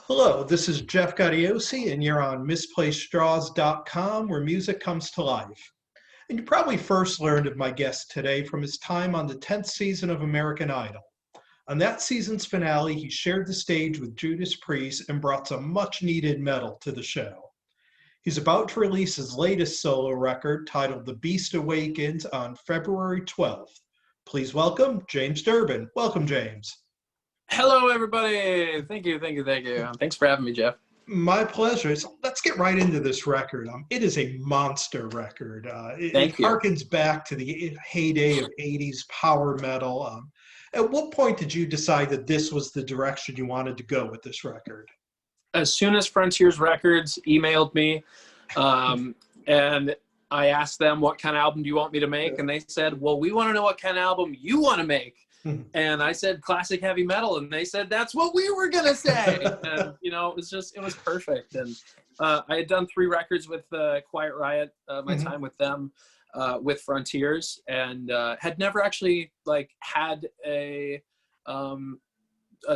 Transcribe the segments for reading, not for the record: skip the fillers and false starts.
Hello, this is Jeff Gaudiosi, and you're on MisplacedStraws.com, where music comes to life. And you probably first learned of my guest today from his time on the 10th season of American Idol. On that season's finale, he shared the stage with Judas Priest and brought some much-needed metal to the show. He's about to release his latest solo record, titled The Beast Awakens, on February 12th. Please welcome James Durbin. Welcome, James. Hello, everybody. Thank you. Thanks for having me, Jeff. My pleasure. So let's get right into this record. It is a monster record. It harkens back to the heyday of 80s power metal. At what point did you decide that this was the direction you wanted to go with this record? As soon as Frontiers Records emailed me, and I asked them, what kind of album do you want me to make? And they said, well, we want to know what kind of album you want to make. And I said classic heavy metal, and they said that's what we were gonna say. And it was perfect. And I had done 3 records with Quiet Riot, my time with them, with Frontiers, and had never actually had a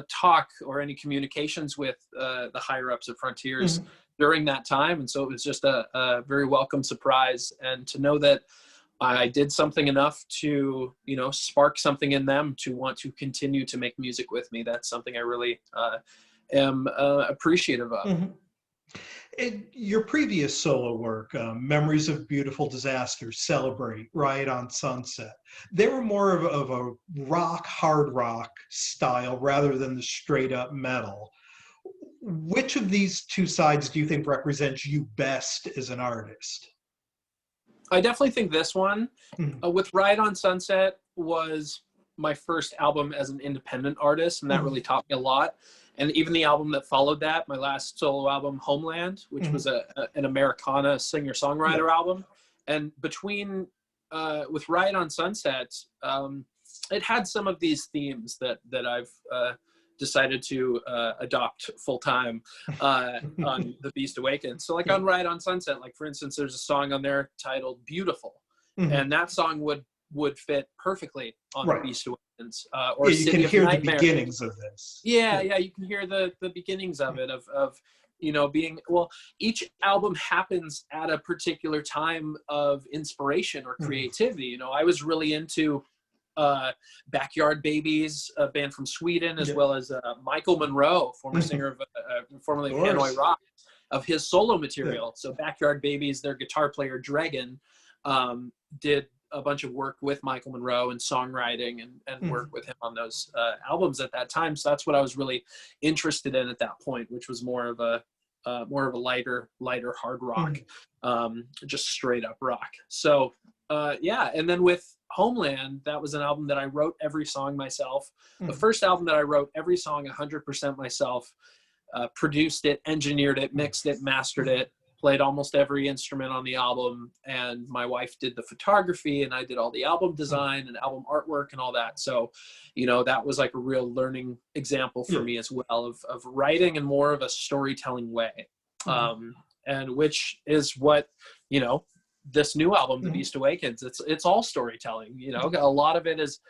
talk or any communications with the higher ups of Frontiers during that time. And so it was just a very welcome surprise, and to know that I did something enough to, spark something in them to want to continue to make music with me. That's something I really am appreciative of. In your previous solo work, Memories of Beautiful Disasters, Celebrate, Riot on Sunset, they were more of a rock, hard rock style rather than the straight up metal. Which of these two sides do you think represents you best as an artist? I definitely think this one, with Riot on Sunset, was my first album as an independent artist, and that really taught me a lot. And even the album that followed that, my last solo album, Homeland, which was an Americana singer-songwriter album. And between, with Riot on Sunset, it had some of these themes that I've decided to adopt full-time on The Beast Awakens. So on Riot on Sunset, for instance, there's a song on there titled Beautiful. And that song would fit perfectly on The Beast Awakens. Or you can hear the beginnings of this. Yeah, you can hear the beginnings of it, of being, each album happens at a particular time of inspiration or creativity. I was really into Backyard Babies, a band from Sweden, as well as Michael Monroe, former singer of formerly of Hanoi Rock, of his solo material. So Backyard Babies, their guitar player Dragon, did a bunch of work with Michael Monroe and songwriting and work with him on those albums at that time. So that's what I was really interested in at that point, which was more of a lighter hard rock, just straight up rock. So and then with Homeland, that was an album that I wrote every song myself. The first album that I wrote every song 100% myself, produced it, engineered it, mixed it, mastered it, played almost every instrument on the album, and my wife did the photography, and I did all the album design and album artwork and all that. So, that was a real learning example for me as well of writing in more of a storytelling way, and which is what, this new album, The Beast Awakens, it's all storytelling. A lot of it is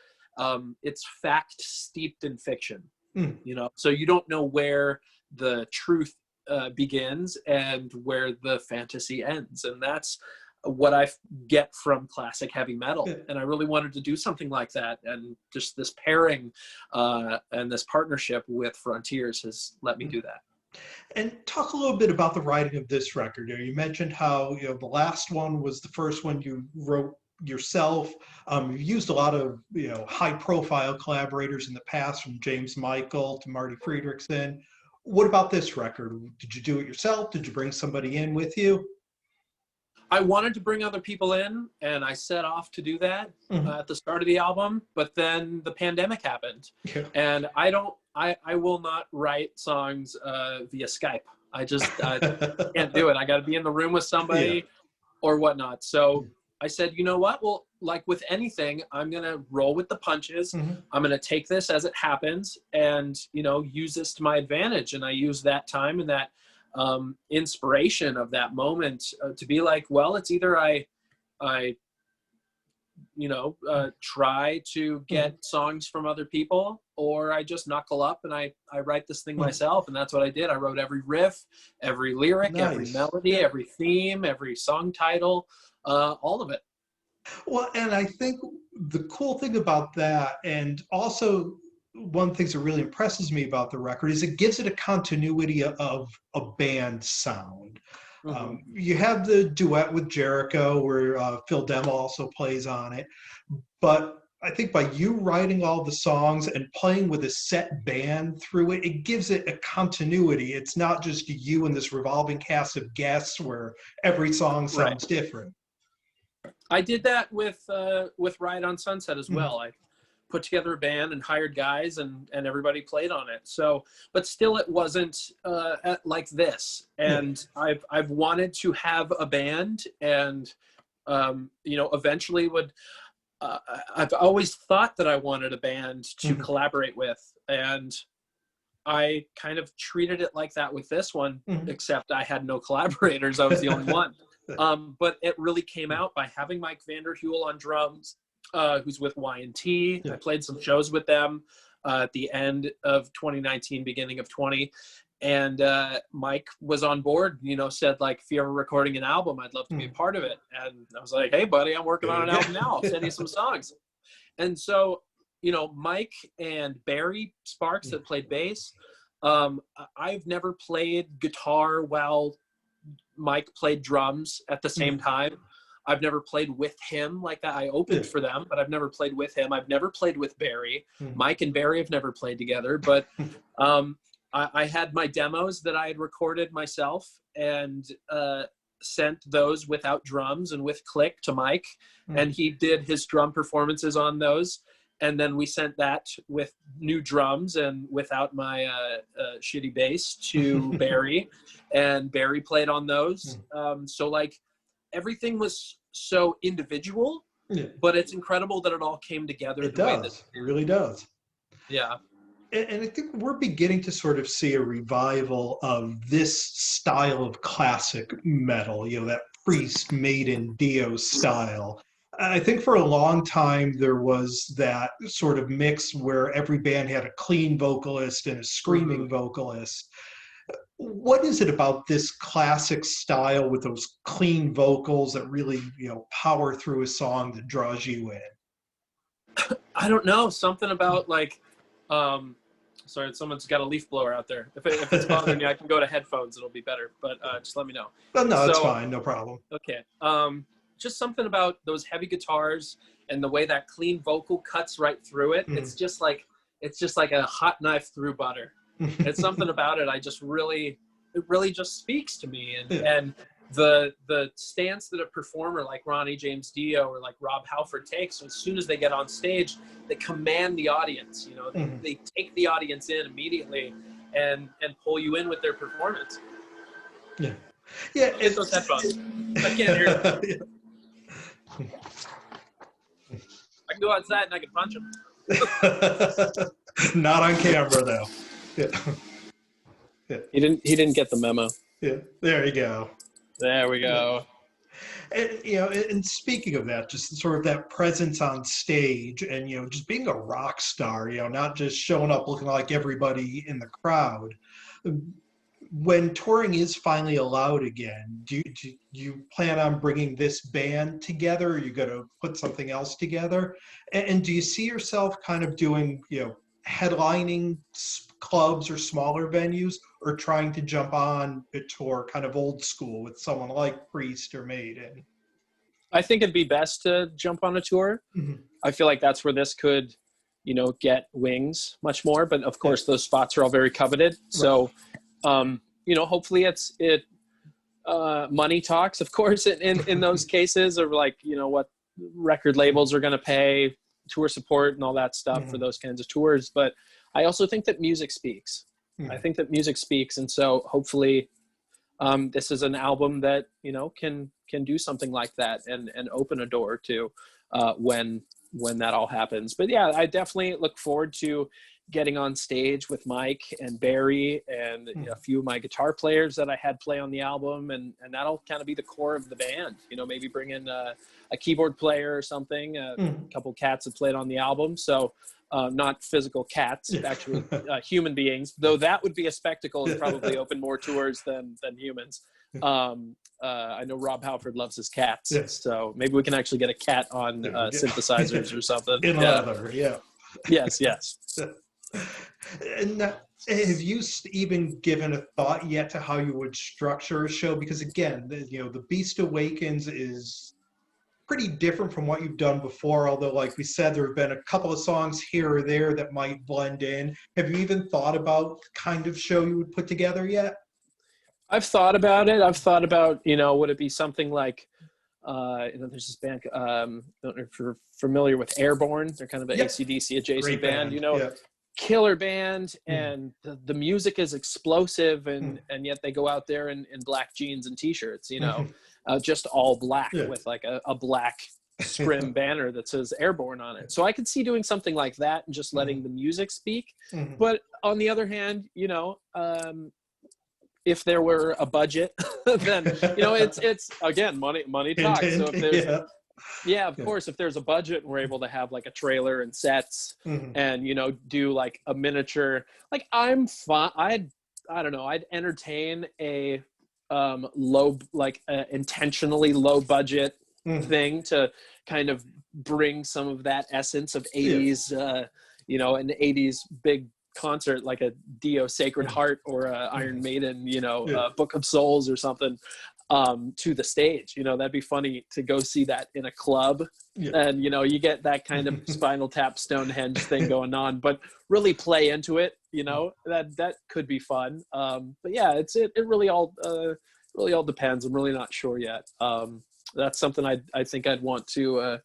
it's fact steeped in fiction. So you don't know where the truth begins and where the fantasy ends, and that's what I get from classic heavy metal. And I really wanted to do something like that, and just this pairing and this partnership with Frontiers has let me do that. And talk a little bit about the writing of this record. You mentioned how the last one was the first one you wrote yourself. You've used a lot of high-profile collaborators in the past, from James Michael to Marty Friedrichsen. What about this record? Did you do it yourself? Did you bring somebody in with you? I wanted to bring other people in, and I set off to do that at the start of the album, but then the pandemic happened, and I will not write songs via Skype. I can't do it. I got to be in the room with somebody or whatnot. So I said, you know what? Well, like with anything, I'm going to roll with the punches. I'm going to take this as it happens and, use this to my advantage. And I use that time and that inspiration of that moment to be like, well, it's either I try to get songs from other people, or I just knuckle up and I write this thing myself. And that's what I did. I wrote every riff, every lyric, every melody, every theme, every song title, all of it. Well, and I think the cool thing about that, and also one of the things that really impresses me about the record, is it gives it a continuity of a band sound. You have the duet with Jericho where Phil Demmel also plays on it, but I think by you writing all the songs and playing with a set band through it, it gives it a continuity. It's not just you and this revolving cast of guests where every song sounds different. I did that with Ride on Sunset as well. I put together a band and hired guys, and everybody played on it. So, but still, it wasn't like this. And I've wanted to have a band, and eventually would. I've always thought that I wanted a band to collaborate with, and I kind of treated it like that with this one, except I had no collaborators. I was the only one. But it really came out by having Mike Vanderheuvel on drums, who's with Y&T. I played some shows with them at the end of 2019, beginning of 20. And Mike was on board, said, like, if you're ever recording an album, I'd love to be a part of it. And I was like, hey, buddy, I'm working on an album now. I'll send you some songs. And so, Mike and Barry Sparks that played bass, I've never played guitar while Mike played drums at the same time. I've never played with him like that. I opened for them, but I've never played with him. I've never played with Barry. Mike and Barry have never played together, but I had my demos that I had recorded myself and sent those without drums and with click to Mike, and he did his drum performances on those. And then we sent that with new drums and without my shitty bass to Barry, and Barry played on those. So like everything was so individual, but it's incredible that it all came together. It does. It really does. Yeah. And I think we're beginning to sort of see a revival of this style of classic metal, that Priest, Maiden, Dio style. I think for a long time there was that sort of mix where every band had a clean vocalist and a screaming vocalist. What is it about this classic style with those clean vocals that really, power through a song that draws you in? I don't know. Something about like, sorry, someone's got a leaf blower out there. If it's bothering you, I can go to headphones. It'll be better, but just let me know. Oh, no, it's fine. No problem. Okay. Just something about those heavy guitars and the way that clean vocal cuts right through it. It's just like a hot knife through butter. It's something about it. It really just speaks to me. And the stance that a performer like Ronnie James Dio or like Rob Halford takes, as soon as they get on stage, they command the audience. They take the audience in immediately and pull you in with their performance. Yeah. It's those headphones. I can't hear them. I can go outside and I can punch him. Not on camera though. He didn't get the memo. Yeah, there you go. There we go. And, and speaking of that, just sort of that presence on stage and, just being a rock star, not just showing up looking like everybody in the crowd. When touring is finally allowed again, do you plan on bringing this band together? Or are you going to put something else together? And do you see yourself kind of doing, headlining clubs or smaller venues, or trying to jump on a tour kind of old school with someone like Priest or Maiden? I think it'd be best to jump on a tour. I feel like that's where this could, get wings much more. But of course, those spots are all very coveted. So, hopefully it money talks, of course, in those cases, or like, what record labels are going to pay, tour support and all that stuff for those kinds of tours. But I also think that music speaks. I think that music speaks. And so hopefully this is an album that, can do something like that and open a door to when that all happens. But yeah, I definitely look forward to getting on stage with Mike and Barry and a few of my guitar players that I had play on the album. And that'll kind of be the core of the band, maybe bring in a keyboard player or something, a couple cats that played on the album. So not physical cats, actually human beings, though that would be a spectacle and probably open more tours than humans. I know Rob Halford loves his cats, so maybe we can actually get a cat on synthesizers or something. In leather, yeah. Yes. And have you even given a thought yet to how you would structure a show? Because again, the Beast Awakens is pretty different from what you've done before, although like we said, there have been a couple of songs here or there that might blend in. Have you even thought about the kind of show you would put together yet? I've thought about it. I've thought about, would it be something like, there's this band, I don't know if you're familiar with Airborne. They're kind of an AC/DC adjacent band, killer band, and the music is explosive, and yet they go out there in black jeans and t-shirts, just all black with like a black scrim banner that says Airborne on it. So I could see doing something like that and just letting the music speak. But on the other hand, if there were a budget, then it's again money talks. So if there's of course, if there's a budget and we're able to have like a trailer and sets and do like a miniature, like I'm fine. I don't know, I'd entertain a intentionally low budget thing to kind of bring some of that essence of 80s an 80s big concert like a Dio Sacred Heart or a Iron Maiden Book of Souls or something to the stage. That'd be funny to go see that in a club, and you get that kind of Spinal Tap Stonehenge thing going on, but really play into it. That could be fun. But yeah, it really all depends. I'm really not sure yet. That's something I think I'd want to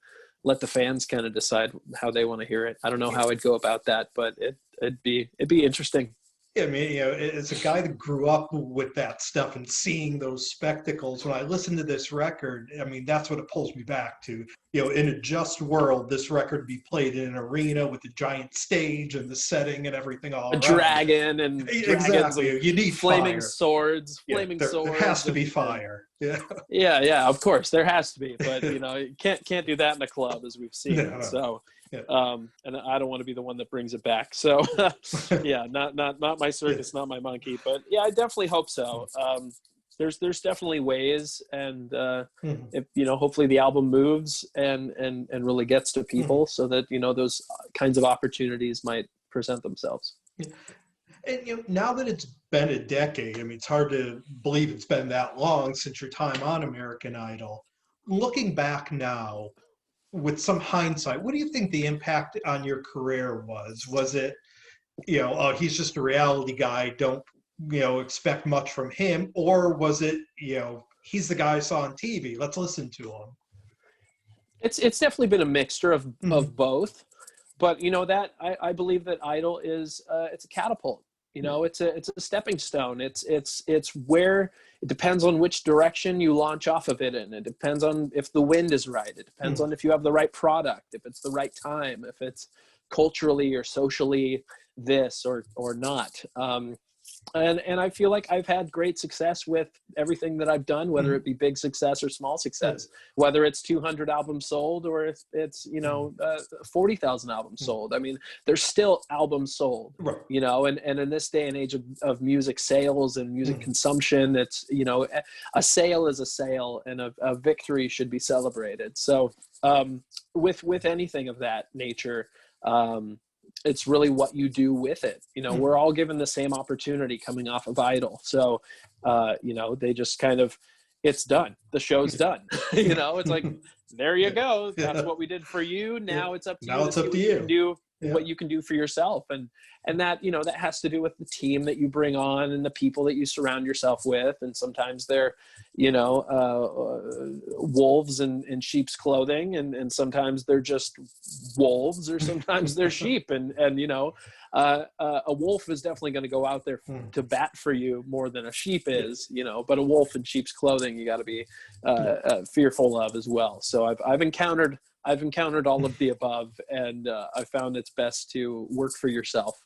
let the fans kind of decide how they want to hear it. I don't know how I'd go about that, but it'd be interesting. Yeah, I mean, as a guy that grew up with that stuff and seeing those spectacles, when I listen to this record, I mean, that's what it pulls me back to. In a just world, this record would be played in an arena with a giant stage and the setting and everything all around. Dragon and dragons. You need flaming fire. Swords. Flaming swords. There has to be fire. Yeah, of course there has to be, but you can't do that in a club, as we've seen. No. So. And I don't want to be the one that brings it back. So not my circus, not my monkey, but yeah, I definitely hope so. There's definitely ways, and if hopefully the album moves and really gets to people, so that those kinds of opportunities might present themselves. And now that it's been a decade, I mean, it's hard to believe it's been that long since your time on American Idol. Looking back now, with some hindsight, what do you think the impact on your career was? Was it, he's just a reality guy, don't, expect much from him? Or was it, he's the guy I saw on TV, let's listen to him? It's definitely been a mixture of both. But, that I believe that Idol is, it's a catapult. It's a stepping stone. It's where it depends on which direction you launch off of it in. It depends on if the wind is right. It depends on if you have the right product, if it's the right time, if it's culturally or socially this or not. And I feel like I've had great success with everything that I've done, whether it be big success or small success, whether it's 200 albums sold or if it's, 40,000 albums sold. I mean, there's still albums sold, and in this day and age of music sales and music consumption, it's, a sale is a sale, and a victory should be celebrated. So with anything of that nature, it's really what you do with it. We're all given the same opportunity coming off of Idol. So, they just kind of, it's done. The show's done. It's like, there you go. That's what we did for you. Now it's up to you. Now it's up to you. What you can do for yourself. And that, that has to do with the team that you bring on and the people that you surround yourself with. And sometimes they're, wolves in sheep's clothing. And sometimes they're just wolves, or sometimes they're sheep. And a wolf is definitely going to go out there to bat for you more than a sheep is, but a wolf in sheep's clothing, you got to be fearful of as well. So I've encountered all of the above, and I found it's best to work for yourself,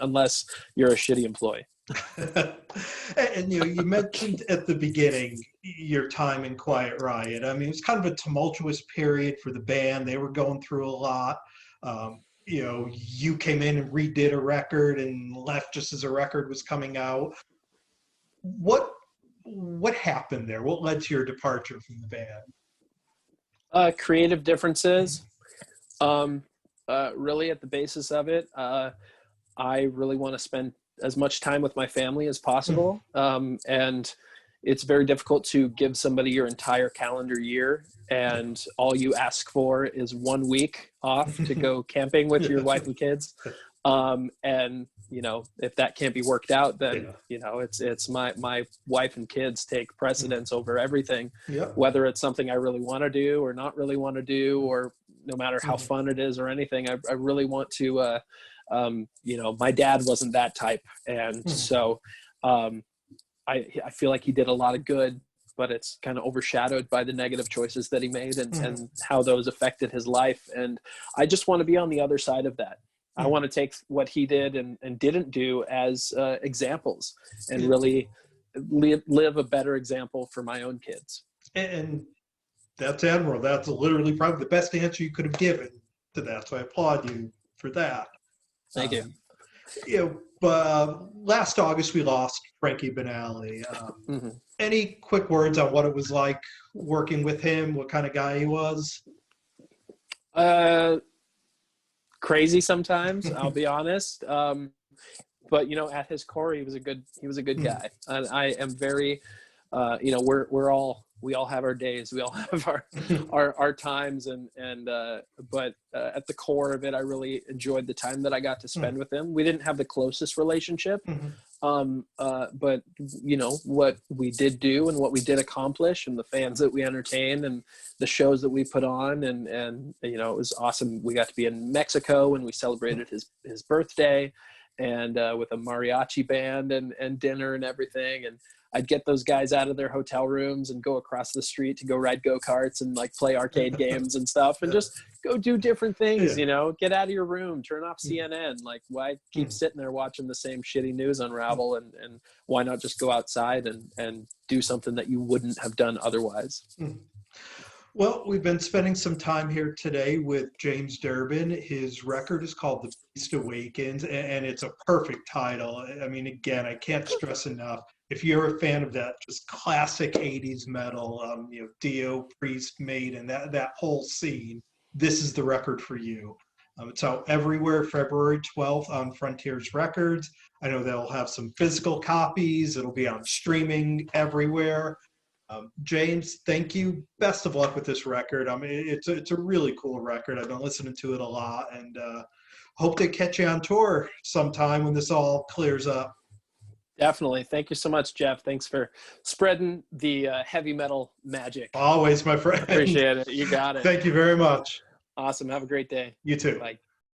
unless you're a shitty employee. And you mentioned at the beginning your time in Quiet Riot. I mean, it was kind of a tumultuous period for the band. They were going through a lot. you came in and redid a record and left just as a record was coming out. What happened there? What led to your departure from the band? Creative differences. Really at the basis of it, I really want to spend as much time with my family as possible. And it's very difficult to give somebody your entire calendar year and all you ask for is 1 week off to go camping with your wife and kids. And if that can't be worked out, then it's my wife and kids take precedence over everything, whether it's something I really want to do or not really want to do, or no matter how fun it is or anything. I really want to, my dad wasn't that type. And so I feel like he did a lot of good, but it's kind of overshadowed by the negative choices that he made and how those affected his life. And I just want to be on the other side of that. I want to take what he did and didn't do as examples and really live a better example for my own kids. And that's admirable. That's literally probably the best answer you could have given to that. So I applaud you for that. Thank you. But last August we lost Frankie Benally. Any quick words on what it was like working with him? What kind of guy he was? Crazy sometimes, I'll be honest. But at his core, he was a good guy. And I am very, we all have our days, we all have our times, but at the core of it, I really enjoyed the time that I got to spend with him. We didn't have the closest relationship, but what we did do and what we did accomplish, and the fans that we entertained, and the shows that we put on, and it was awesome. We got to be in Mexico and we celebrated his birthday, and with a mariachi band and dinner and everything. And I'd get those guys out of their hotel rooms and go across the street to go ride go-karts and play arcade games and stuff, and just go do different things, get out of your room, turn off CNN. Why keep sitting there watching the same shitty news unravel, and why not just go outside and do something that you wouldn't have done otherwise? Well, we've been spending some time here today with James Durbin. His record is called The Beast Awakens, and it's a perfect title. I mean, again, I can't stress enough. If you're a fan of that just classic 80s metal, Dio, Priest, Maiden, that whole scene, this is the record for you. It's out everywhere February 12th on Frontiers Records. I know they'll have some physical copies. It'll be on streaming everywhere. James, thank you. Best of luck with this record. I mean, it's a really cool record. I've been listening to it a lot, and hope to catch you on tour sometime when this all clears up. Definitely. Thank you so much, Jeff. Thanks for spreading the heavy metal magic. Always, my friend. Appreciate it. You got it. Thank you very much. Awesome. Have a great day. You too. Bye.